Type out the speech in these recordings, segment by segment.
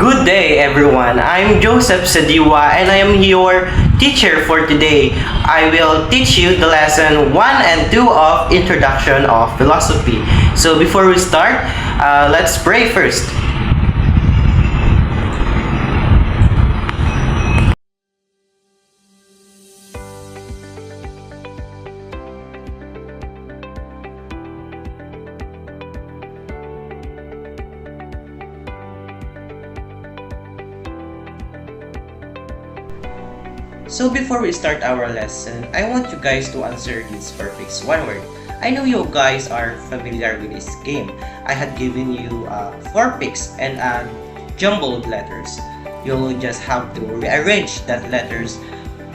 Good day, everyone. I'm Joseph Sadiwa and I am your teacher for today. I will teach you the lesson 1 and 2 of Introduction of Philosophy. So before we start, let's pray first. So before we start our lesson, I want you guys to answer these perfects one word. I know you guys are familiar with this game. I had given you 4 picks and jumbled letters. You'll just have to rearrange that letters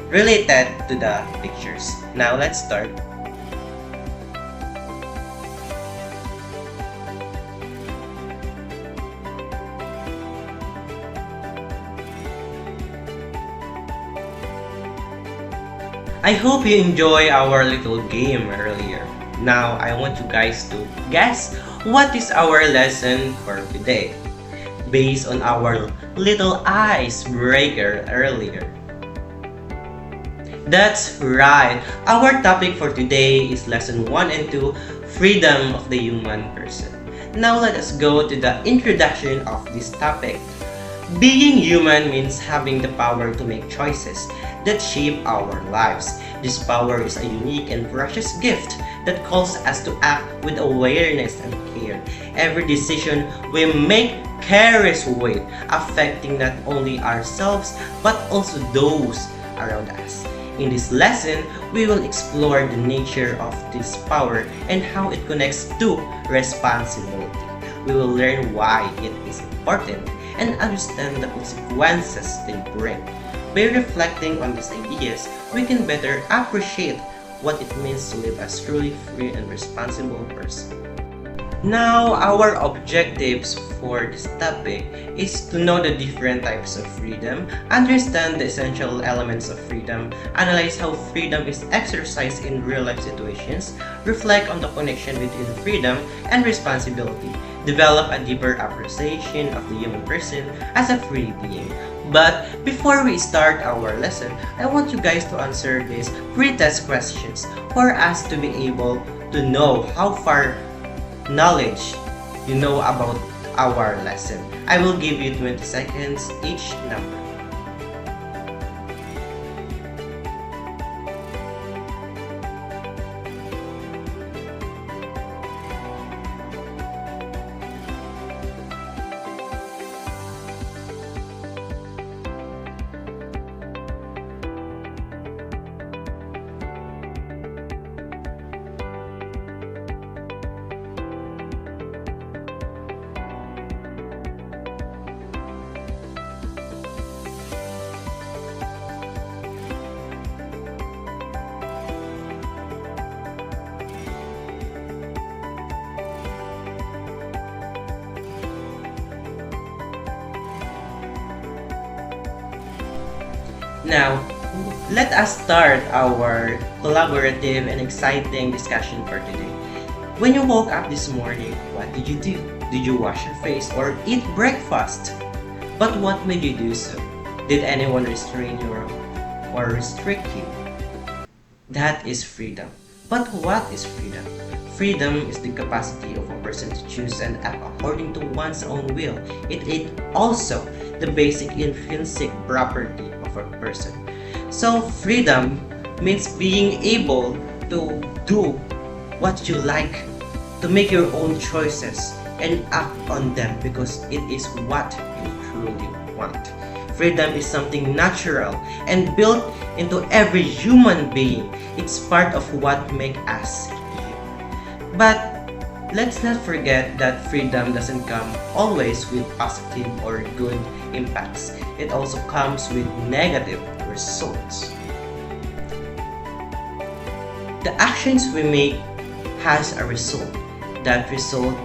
related to the pictures. Now let's start. I hope you enjoy our little game earlier. Now, I want you guys to guess what is our lesson for today based on our little icebreaker earlier. That's right. Our topic for today is lesson 1 and 2, freedom of the human person. Now, let us go to the introduction of this topic. Being human means having the power to make choices that shape our lives. This power is a unique and precious gift that calls us to act with awareness and care. Every decision we make carries weight, affecting not only ourselves but also those around us. In this lesson, we will explore the nature of this power and how it connects to responsibility. We will learn why it is important and understand the consequences they bring. By reflecting on these ideas, we can better appreciate what it means to live as truly free and responsible person. Now, our objectives for this topic is to know the different types of freedom, understand the essential elements of freedom, analyze how freedom is exercised in real-life situations, reflect on the connection between freedom and responsibility, develop a deeper appreciation of the human person as a free being. But before we start our lesson, I want you guys to answer these pre-test questions for us to be able to know how far knowledge you know about our lesson. I will give you 20 seconds each number. Now, let us start our collaborative and exciting discussion for today. When you woke up this morning, what did you do? Did you wash your face or eat breakfast? But what made you do so? Did anyone restrain you or restrict you? That is freedom. But what is freedom? Freedom is the capacity of a person to choose and act according to one's own will. It is also the basic intrinsic property of a person. So freedom means being able to do what you like, to make your own choices and act on them because it is what you truly want. Freedom is something natural and built into every human being. It's part of what makes us human. But let's not forget that freedom doesn't come always with positive or good impacts. It also comes with negative results. The actions we make has a result. That result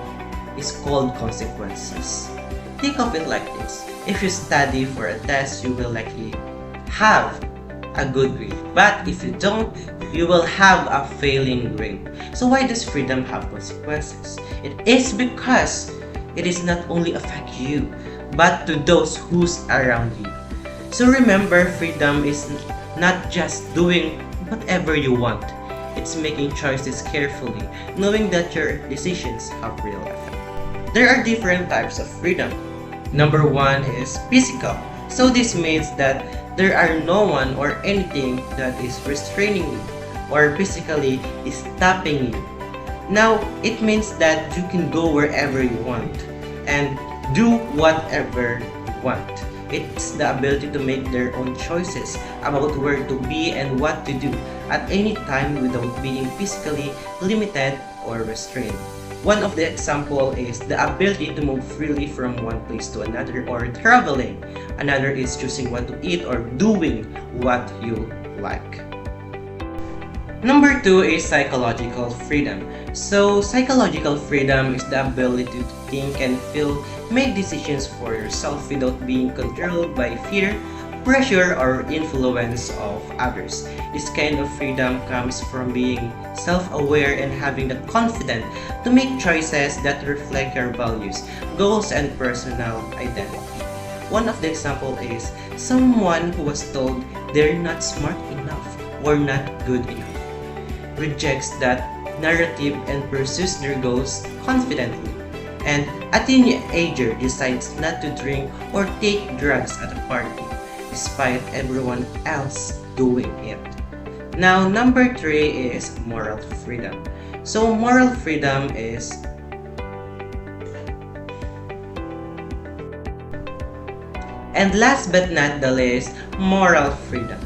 is called consequences. Think of it like this. If you study for a test, you will likely have a good grade. But if you don't, you will have a failing grade. So why does freedom have consequences? It is because it is not only affect you, but to those who's around you. So remember, freedom is not just doing whatever you want. It's making choices carefully, knowing that your decisions have real effect. There are different types of freedom. Number one is physical. So this means that there are no one or anything that is restraining you or physically is stopping you. Now, it means that you can go wherever you want and do whatever you want. It's the ability to make their own choices about where to be and what to do at any time without being physically limited or restrained. One of the example is the ability to move freely from one place to another or traveling. Another is choosing what to eat or doing what you like. Number two is psychological freedom. So psychological freedom is the ability to think and feel, make decisions for yourself without being controlled by fear, pressure, or influence of others. This kind of freedom comes from being self-aware and having the confidence to make choices that reflect your values, goals, and personal identity. One of the examples is someone who was told they're not smart enough or not good enough, rejects that narrative and pursues their goals confidently. And a teenager decides not to drink or take drugs at a party, despite everyone else doing it. Now, number three is moral freedom. So moral freedom is and last but not the least, moral freedom.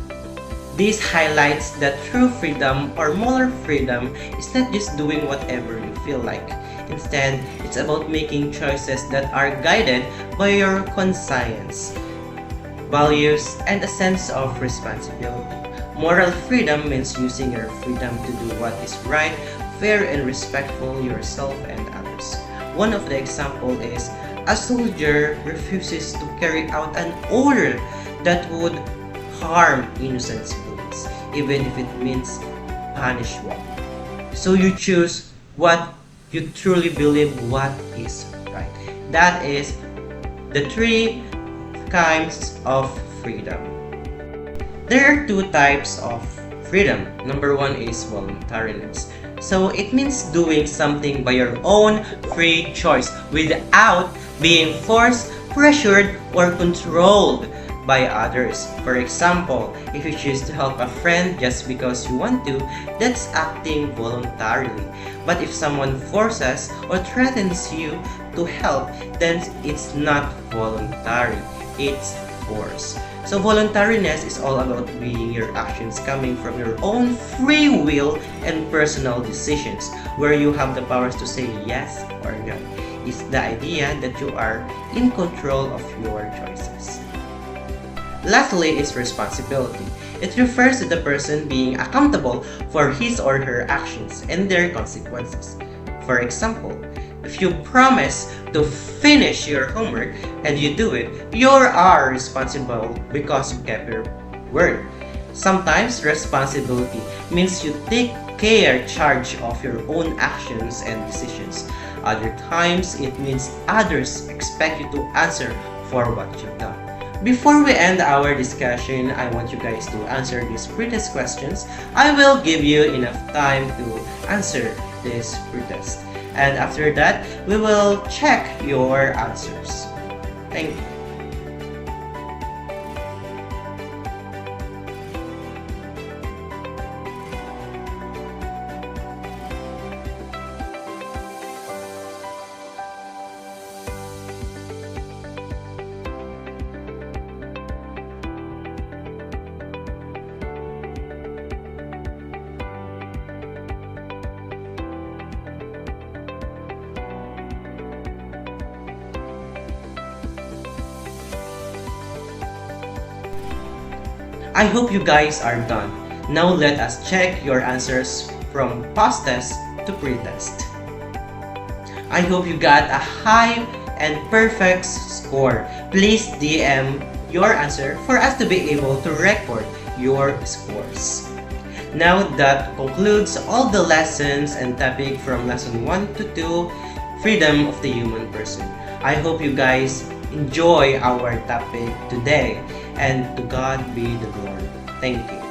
This highlights that true freedom or moral freedom is not just doing whatever you feel like. Instead, it's about making choices that are guided by your conscience, values, and a sense of responsibility. Moral freedom means using your freedom to do what is right, fair, and respectful yourself and others. One of the examples is a soldier refuses to carry out an order that would harm innocent civilians, even if it means punishment. So you choose what you truly believe what is right. That is the three kinds of freedom. There are two types of freedom. Number one is voluntariness. So it means doing something by your own free choice without being forced, pressured, or controlled by others. For example, if you choose to help a friend just because you want to, that's acting voluntarily. But if someone forces or threatens you to help, then it's not voluntary, it's force. So voluntariness is all about being your actions coming from your own free will and personal decisions, where you have the powers to say yes or no. It's the idea that you are in control of your choices. Lastly is responsibility. It refers to the person being accountable for his or her actions and their consequences. For example, if you promise to finish your homework and you do it, you are responsible because you kept your word. Sometimes responsibility means you take charge of your own actions and decisions. Other times, it means others expect you to answer for what you've done. Before we end our discussion, I want you guys to answer these pretest questions. I will give you enough time to answer this pretest. And after that, we will check your answers. Thank you. I hope you guys are done. Now let us check your answers from past test to pre-test. I hope you got a high and perfect score. Please DM your answer for us to be able to record your scores. Now that concludes all the lessons and topic from lesson 1 to 2, Freedom of the Human Person. I hope you guys enjoy our topic today, and to God be the glory. Thank you.